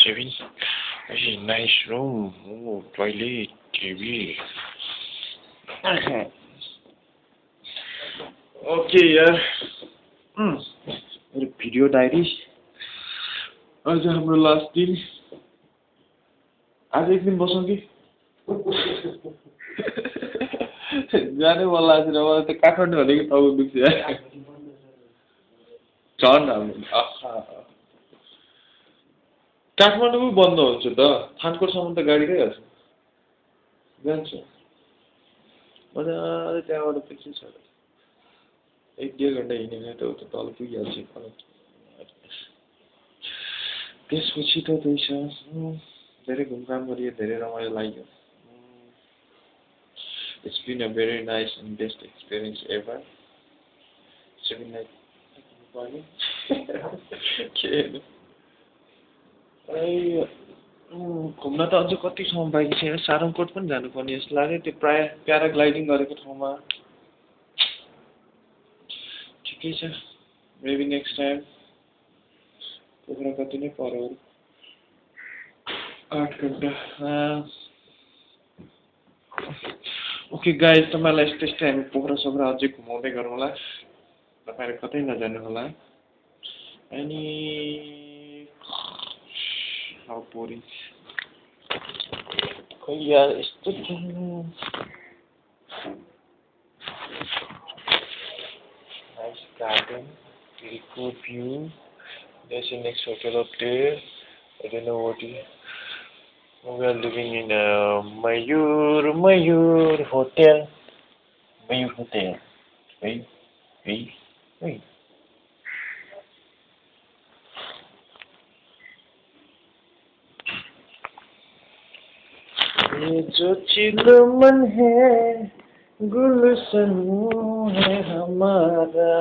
Kevin. Hey, nice room. Oh, toilet, TV. Okay, यार. मेरो video diary. आज हाम्रो लास्ट दिन. आज एक दिन बसौँ कि? जाने वाला आज मलाई त काठमाडौँ भनेको टाउको दुख्छ यार. झन् हाम्रो. काठमाडौँ बन्द हुन्छ त. थानकोटसम्म त गाडी गइहाल्छ. जान्छ. मजाले त्यहाँबाट पछि छ. 1-1.5 घन्टा हिँडेर त उता तल पुगिहाल्छ. त्यसपछि त त्यही छ. धेरै घुमघाम गरियो, धेरै रमाइलो लाग्यो. It's been a very nice and best experience ever. 7 night. घुम्न त अझ कति ठाउँ बाँकी छ. सारङकोट पनि जानुपर्ने जस्तो लाग्यो. त्यो प्राय प्याराग्लाइडिङ गरेको ठाउँमा. ठिकै छ. Maybe next time. पोखरा कति नै पर्यो. 8 घन्टा. ओके गाइस, तपाईँलाई यस्तै हामी पोखरा अझै घुमाउँदै गरौँ होला. तपाईँहरू कतै नजानु होला. अनि हाउ बोरिङ. खै यार यस्तो nice garden, very good view. There's the next hotel up there. I don't know what it is. We are living in a Mayur Hotel. Mayur Hotel. Wait. ये जो चिलमन है गुलशन है हमारा.